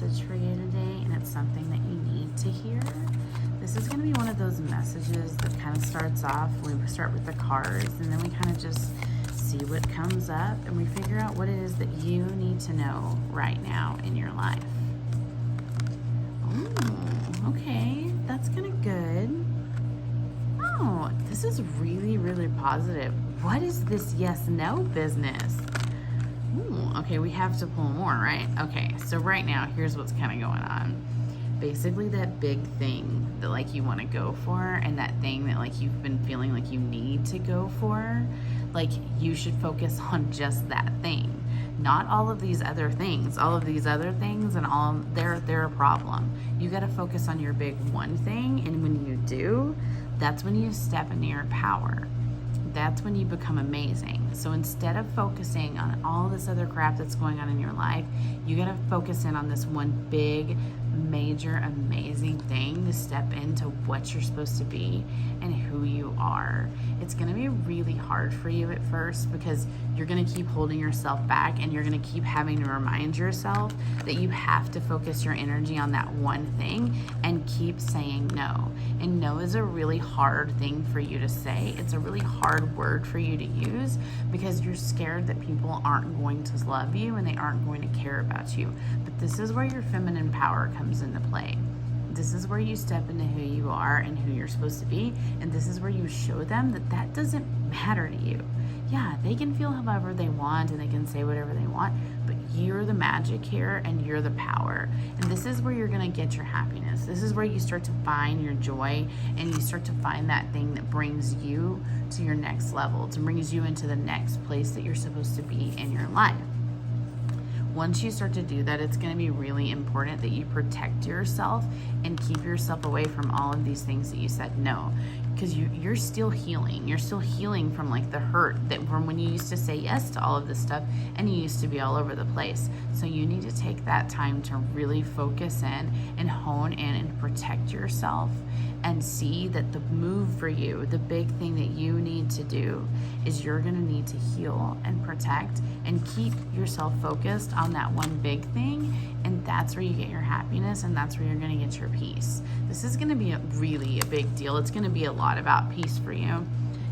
message for you today, and it's something that you need to hear. This is going to be one of those messages that kind of starts off, we start with the cards, and then we kind of just see what comes up, and we figure out what it is that you need to know right now in your life. Oh, okay, that's kind of good. Oh, this is really, really positive. What is this yes-no business? Ooh, okay, we have to pull more, right? Okay, so right now, here's what's kind of going on. Basically, that big thing that like you want to go for, and that thing that like you've been feeling like you need to go for, like you should focus on just that thing, not all of these other things. All of these other things and all they're a problem. You got to focus on your big one thing, and when you do, that's when you step into your power. That's when you become amazing. So instead of focusing on all this other crap that's going on in your life, you got to focus in on this one big, major, amazing thing to step into what you're supposed to be and who you are. It's going to be really hard for you at first because you're going to keep holding yourself back, and you're going to keep having to remind yourself that you have to focus your energy on that one thing and keep saying no. And no is a really hard thing for you to say. It's a really hard word for you to use because you're scared that people aren't going to love you and they aren't going to care about you. But this is where your feminine power comes into play. This is where you step into who you are and who you're supposed to be, and this is where you show them that that doesn't matter to you. Yeah, they can feel however they want and they can say whatever they want, but you're the magic here and you're the power. And this is where you're going to get your happiness. This is where you start to find your joy, and you start to find that thing that brings you to your next level, to brings you into the next place that you're supposed to be in your life. Once you start to do that, it's going to be really important that you protect yourself and keep yourself away from all of these things that you said no, because you're still healing. You're still healing from like the hurt that from when you used to say yes to all of this stuff and you used to be all over the place. So you need to take that time to really focus in and hone in and protect yourself, and see that the move for you, the big thing that you need to do, is you're going to need to heal and protect and keep yourself focused on that one big thing, and that's where you get your happiness, and that's where you're going to get your peace. This is going to be really a big deal. It's going to be a lot about peace for you.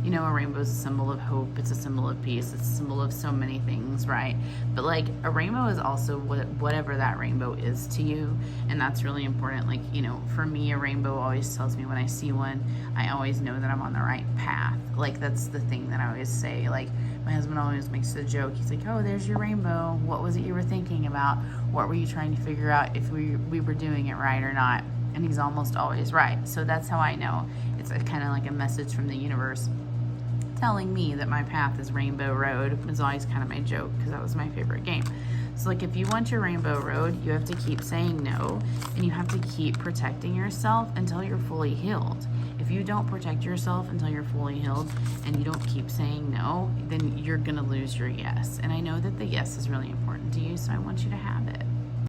You know, a rainbow is a symbol of hope. It's a symbol of peace. It's a symbol of so many things, right? But like a rainbow is also whatever that rainbow is to you. And that's really important. Like, you know, for me, a rainbow always tells me when I see one, I always know that I'm on the right path. Like, that's the thing that I always say. Like, my husband always makes the joke. He's like, oh, there's your rainbow. What was it you were thinking about? What were you trying to figure out if we were doing it right or not? And he's almost always right. So that's how I know. It's kind of like a message from the universe telling me that my path is Rainbow Road. It was always kind of my joke because that was my favorite game. So like if you want your Rainbow Road, you have to keep saying no, and you have to keep protecting yourself until you're fully healed. If you don't protect yourself until you're fully healed and you don't keep saying no, then you're going to lose your yes. And I know that the yes is really important to you, so I want you to have it.